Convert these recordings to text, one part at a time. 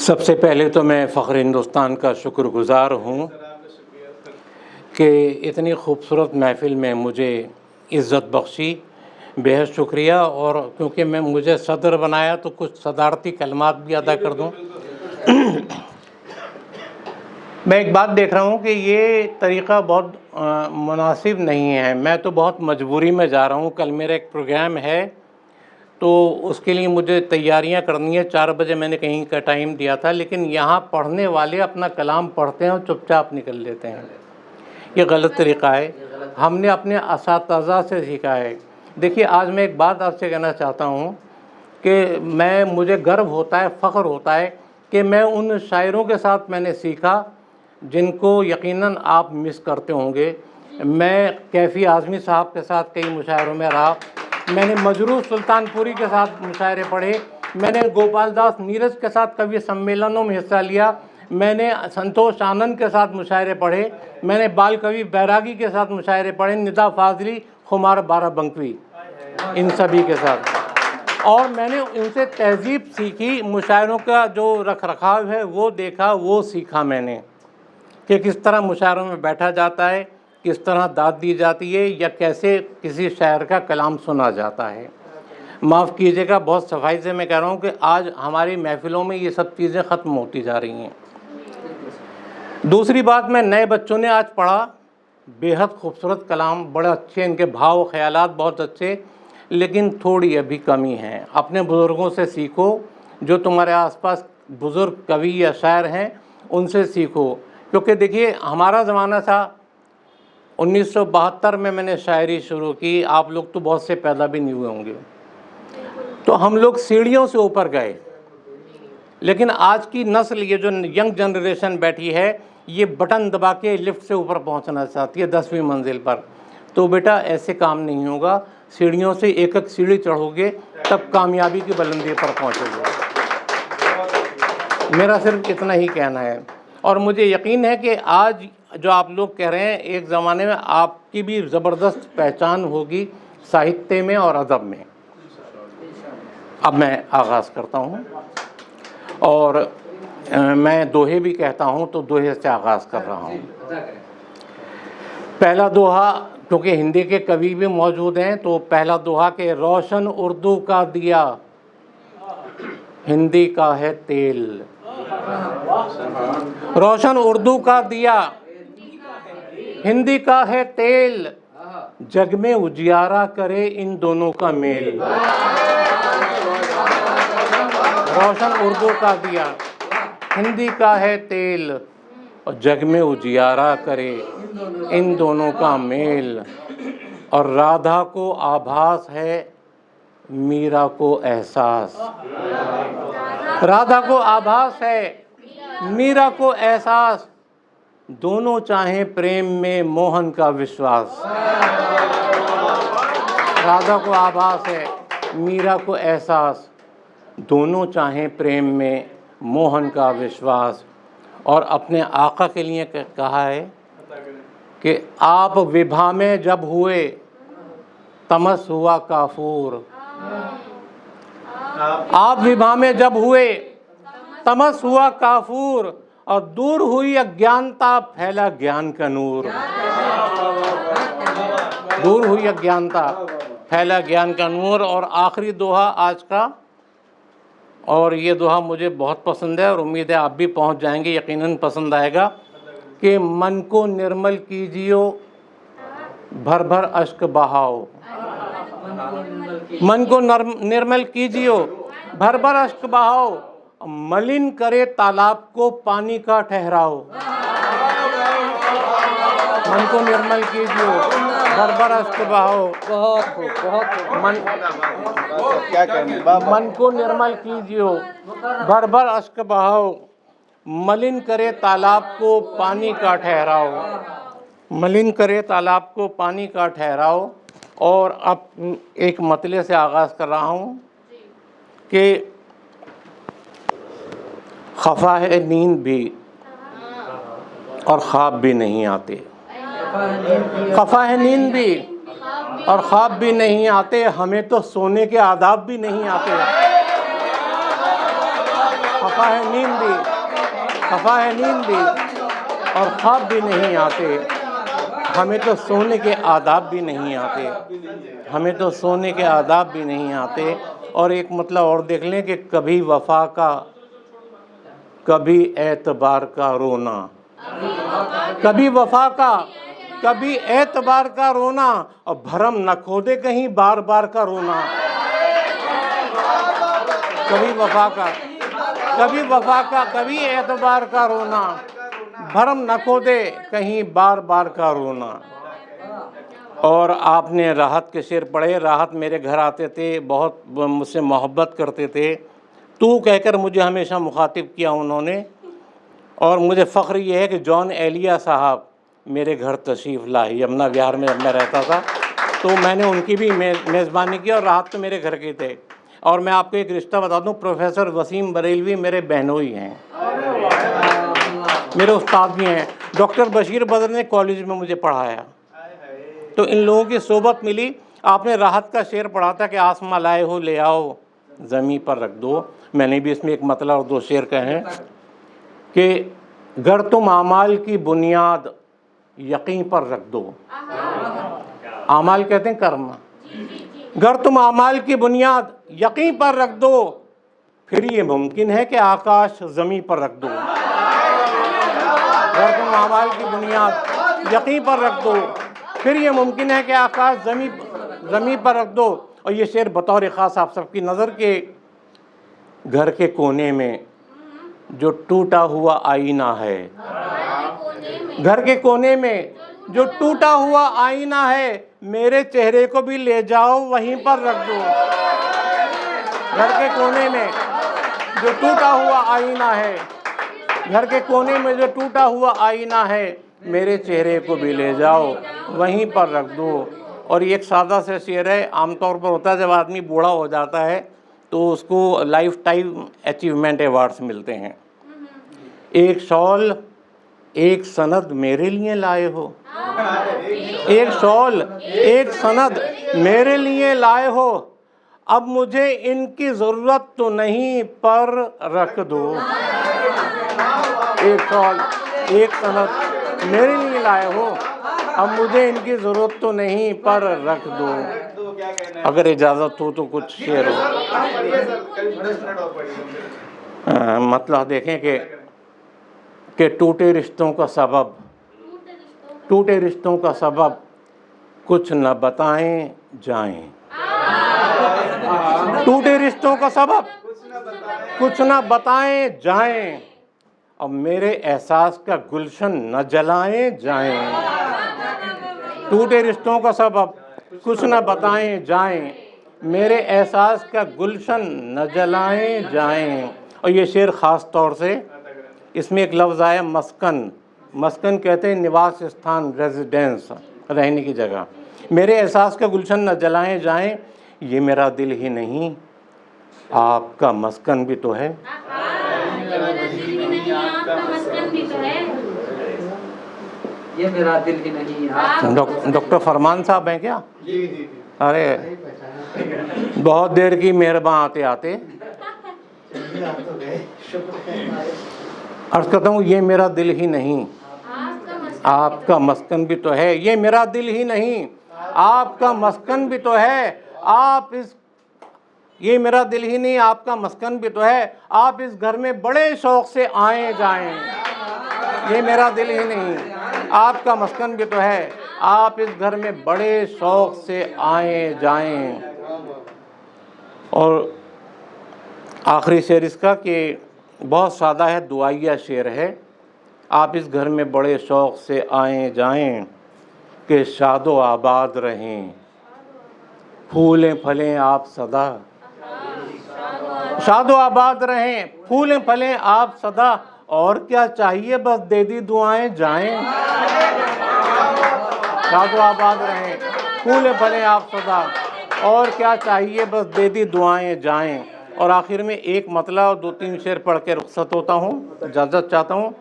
सबसे पहले तो मैं फ़ख्र हिंदुस्तान का शुक्रगुज़ार हूँ कि इतनी खूबसूरत महफ़िल में मुझे इज़्ज़त बख्शी। बेहद शुक्रिया। और क्योंकि मुझे सदर बनाया तो कुछ सदारती कलमात भी अदा कर दूँ। मैं एक बात देख रहा हूँ कि ये तरीक़ा बहुत मुनासिब नहीं है। मैं तो बहुत मजबूरी में जा रहा हूँ। कल मेरा एक प्रोग्राम है तो उसके लिए मुझे तैयारियां करनी है। 4 बजे मैंने कहीं का टाइम दिया था, लेकिन यहाँ पढ़ने वाले अपना कलाम पढ़ते हैं और चुपचाप निकल लेते हैं। ये गलत तरीक़ा है। हमने अपने असातिज़ा से सीखा है। देखिए, आज मैं एक बात आपसे कहना चाहता हूँ कि मुझे गर्व होता है, फ़ख्र होता है कि मैं उन शायरों के साथ मैंने सीखा जिनको यकीनन आप मिस करते होंगे। मैं कैफ़ी आज़मी साहब के साथ कई मुशायरों में रहा। मैंने मजरूह सुल्तानपुरी के साथ मुशायरे पढ़े। मैंने गोपाल दास नीरज के साथ कवि सम्मेलनों में हिस्सा लिया। मैंने संतोष आनंद के साथ मुशायरे पढ़े। मैंने बाल कवि बैरागी के साथ मुशायरे पढ़े, निदा फाजली, खुमार बाराबंकी, इन सभी के साथ। और मैंने उनसे तहज़ीब सीखी। मुशायरों का जो रख रखाव है वो देखा, वो सीखा मैंने कि किस तरह मुशायरों में बैठा जाता है, किस तरह दाद दी जाती है, या कैसे किसी शायर का कलाम सुना जाता है। माफ़ कीजिएगा, बहुत सफाई से मैं कह रहा हूँ कि आज हमारी महफ़िलों में ये सब चीज़ें ख़त्म होती जा रही हैं। दूसरी बात, मैं नए बच्चों ने आज पढ़ा, बेहद खूबसूरत कलाम, बड़े अच्छे इनके भाव ख़यालात बहुत अच्छे, लेकिन थोड़ी अभी कमी है। अपने बुज़ुर्गों से सीखो, जो तुम्हारे आसपास बुज़ुर्ग कवि या शायर हैं उनसे सीखो। क्योंकि देखिए, हमारा ज़माना था 1972 में मैंने शायरी शुरू की। आप लोग तो बहुत से पैदा भी नहीं हुए होंगे। तो हम लोग सीढ़ियों से ऊपर गए, लेकिन आज की नस्ल, ये जो यंग जनरेशन बैठी है, ये बटन दबा के लिफ्ट से ऊपर पहुंचना चाहती है 10वीं मंजिल पर। तो बेटा, ऐसे काम नहीं होगा। सीढ़ियों से एक एक सीढ़ी चढ़ोगे तब कामयाबी की बुलंदी पर पहुंचोगे। मेरा सिर्फ इतना ही कहना है। और मुझे यकीन है कि आज जो आप लोग कह रहे हैं, एक ज़माने में आपकी भी ज़बरदस्त पहचान होगी साहित्य में और अदब में। अब मैं आगाज़ करता हूँ और मैं दोहे भी कहता हूँ, तो दोहे से आगाज़ कर रहा हूँ। पहला दोहा, क्योंकि हिंदी के कवि भी मौजूद हैं, तो पहला दोहा के रोशन उर्दू का दिया, हिंदी का है तेल। रोशन उर्दू का दिया, हिंदी का है तेल, जग में उजियारा करे इन दोनों का मेल। रोशन उर्दू का दिया, हिंदी का है तेल, और जग में उजियारा करे इन दोनों का मेल। और राधा को आभास है, मीरा को एहसास। राधा को आभास है, मीरा को एहसास, दोनों चाहें प्रेम में मोहन का विश्वास। राधा को आभास है, मीरा को एहसास, दोनों चाहें प्रेम में मोहन का विश्वास। और अपने आका के लिए कहा है कि आप विभा में जब हुए, तमस हुआ काफूर। आप विभा में जब हुए, तमस हुआ काफूर, और दूर हुई अज्ञानता, फैला ज्ञान का नूर। दूर हुई अज्ञानता, फैला ज्ञान का नूर। और आखिरी दोहा आज का, और ये दोहा मुझे बहुत पसंद है और उम्मीद है आप भी पहुंच जाएंगे, यकीनन पसंद आएगा, कि मन को निर्मल कीजियो, भर भर अश्क बहाओ। मन को निर्मल कीजियो, भर भर अश्क बहाओ, मलिन करे तालाब को पानी का ठहराओ। मन को निर्मल कीजियो, भर भर अश्क बहाओ। मन को निर्मल कीजियो, भर भर अश्क बहाओ, मलिन करे तालाब को पानी का ठहराओ। मलिन करे तालाब को पानी का ठहराओ। और अब एक मतले से आगाज़ कर रहा हूँ कि खफा है नींद भी और ख्वाब भी नहीं आते। खफा है नींद भी और ख्वाब भी नहीं आते, हमें तो सोने के आदाब भी नहीं आते। खफा है नींद भी, खफा है नींद भी, और ख्वाब भी नहीं आते। हमें तो सोने के आदाब भी नहीं आते, हमें तो सोने के आदाब भी नहीं आते। और एक मतलब और देख लें कि कभी वफा का, कभी एतबार का रोना, कभी वफा का, कभी एतबार का रोना, और भरम न खोदे कहीं बार बार का रोना। कभी वफा का, कभी वफा का, कभी एतबार का रोना, भरम न खोदे कहीं बार बार का रोना। और आपने राहत के शेर पढ़े। राहत मेरे घर आते थे, बहुत मुझसे मोहब्बत करते थे, तू कहकर मुझे हमेशा मुखातिब किया उन्होंने। और मुझे फ़ख्र ये है कि जॉन एलिया साहब मेरे घर तशरीफ़ लाए, यमुना विहार में जब मैं रहता था, तो मैंने उनकी भी मेज़बानी की, और राहत तो मेरे घर के थे। और मैं आपको एक रिश्ता बता दूं, प्रोफेसर वसीम बरेलवी मेरे बहनोई हैं, मेरे उस्ताद भी हैं। डॉक्टर बशीर बदर ने कॉलेज में मुझे पढ़ाया, तो इन लोगों की सोबत मिली। आपने राहत का शेर पढ़ा था कि आसमां लाए हो ले आओ ज़मीं पर रख दो। मैंने भी इसमें एक मतलब और दो शेर कहे हैं कि गर तुम आमाल की बुनियाद यकीन पर रख दो। आमाल कहते हैं कर्म। गर तुम आमाल की बुनियाद यकीन पर रख दो, फिर ये मुमकिन है कि आकाश ज़मीं पर रख दो। गर तुम आमाल की बुनियाद यकीन पर रख दो, फिर ये मुमकिन है कि आकाश ज़मीं पर रख दो। और ये शेर बतौर ख़ास आप सबकी नज़र के घर के कोने में जो टूटा हुआ आईना है, घर के कोने में जो टूटा हुआ आईना है, मेरे चेहरे को भी ले जाओ वहीं पर रख दो। घर के कोने में जो टूटा हुआ आईना है, घर के कोने में जो टूटा हुआ आईना है, मेरे चेहरे को भी ले जाओ वहीं पर रख दो। और ये एक सादा सा शेर है, आमतौर पर होता है जब आदमी बूढ़ा हो जाता है तो उसको लाइफ टाइम अचीवमेंट अवार्ड्स मिलते हैं। एक शॉल एक सनद मेरे लिए लाए हो, एक शॉल एक सनद मेरे लिए लाए हो, अब मुझे इनकी ज़रूरत तो नहीं पर रख दो। एक शॉल एक सनद मेरे लिए लाए हो, अब मुझे इनकी ज़रूरत तो नहीं पर रख दो। अगर इजाज़त हो तो कुछ शेर हो। मतलब देखें कि टूटे रिश्तों का सबब, टूटे रिश्तों का सबब कुछ न बताएं जाएं। टूटे रिश्तों का सबब कुछ न बताएं जाएं, अब मेरे एहसास का गुलशन न जलाएं जाएं। टूटे रिश्तों का सबब कुछ न बताएं जाएं, मेरे एहसास का गुलशन न जलाएं जाएं। और ये शेर ख़ास तौर से इसमें एक लफ्ज़ आया मस्कन। मस्कन कहते हैं निवास स्थान, रेजिडेंस, रहने की जगह। मेरे एहसास का गुलशन न जलाएं जाएं, ये मेरा दिल ही नहीं आपका मस्कन भी तो है। ये मेरा दिल ही नहीं। डॉक्टर फरमान साहब हैं क्या? अरे बहुत देर की मेहरबान आते आते। अर्ज़ करता हूँ ये मेरा दिल ही नहीं आपका मस्कन भी तो है, ये मेरा दिल ही नहीं आपका मस्कन भी तो है। आप इस, ये मेरा दिल ही नहीं आपका मस्कन भी तो है, आप इस घर में बड़े शौक़ से आए जाएं। ये मेरा दिल ही नहीं आपका मस्कन भी तो है, आप इस घर में बड़े शौक़ से आए जाएं। और आखिरी शेर इसका कि बहुत सादा है, दुआइया शेर है। आप इस घर में बड़े शौक़ से आए जाएं कि शादो आबाद रहें, फूलें फलें आप सदा। शादो आबाद रहें, फूलें फलें आप सदा, और क्या चाहिए बस दे दी दुआएं जाएं। शादो आबाद रहें, फूलें फलें आप सदा, और क्या चाहिए बस दे दी दुआएं जाएं। और आखिर में एक मतलब 2-3 शेर पढ़ के रुखसत होता हूँ, इजाज़त चाहता हूँ।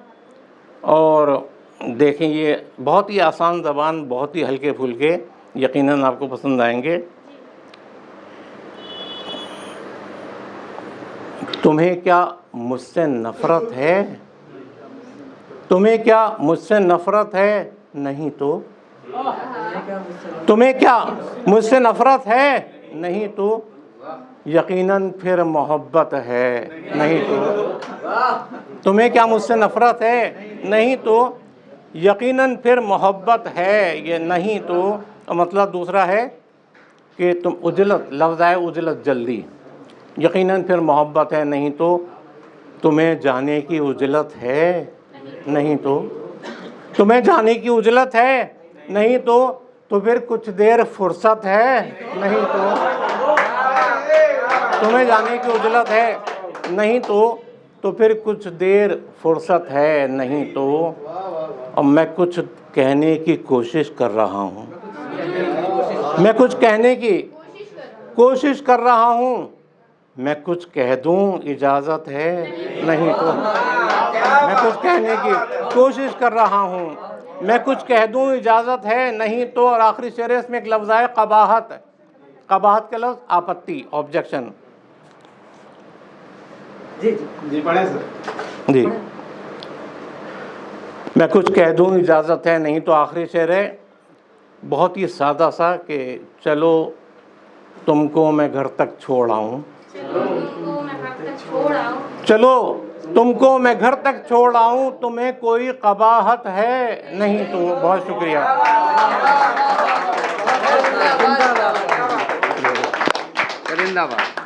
और देखें ये बहुत ही आसान ज़बान, बहुत ही हल्के फुल्के, यकीनन आपको पसंद आएंगे। तुम्हें क्या मुझसे नफरत है? तुम्हें क्या मुझसे नफरत है? नहीं तो। तुम्हें क्या मुझसे नफरत है? नहीं तो यकीनन फिर मोहब्बत है। नहीं तो। तुम्हें क्या मुझसे नफरत है? नहीं तो यकीनन फिर मोहब्बत है। ये नहीं तो मतलब दूसरा है कि तुम उजलत, लफ्ज़ है उजलत जल्दी, यकीनन फिर मोहब्बत है। नहीं तो तुम्हें जाने की उजलत है? नहीं तो। तुम्हें जाने की उजलत है? नहीं तो फिर कुछ देर फुर्सत है? नहीं तो। तुम्हें जाने की उजलत है? नहीं तो फिर कुछ देर फुर्सत है? नहीं तो। और मैं कुछ कहने की कोशिश कर रहा हूँ। मैं कुछ कहने की कोशिश कर रहा हूँ। मैं कुछ कह दूँ इजाज़त है? नहीं तो। मैं कुछ कहने की कोशिश कर रहा हूँ। मैं कुछ कह दूँ इजाज़त है? नहीं तो। और आखिरी शेर है, इसमें एक लफ्ज़ है कबाहत। कबाहत का लफ्ज़ आपत्ति, ऑब्जेक्शन। जी पढ़े सर। जी, मैं कुछ कह दूँ इजाज़त है? नहीं तो आखिरी शेर है बहुत ही सादा सा कि चलो तुमको मैं घर तक छोड़ आऊँ। चलो तुमको मैं घर तक छोड़ आऊँ, तुम्हें कोई कबाहत है? नहीं तो। बहुत शुक्रिया। जिंदाबाद।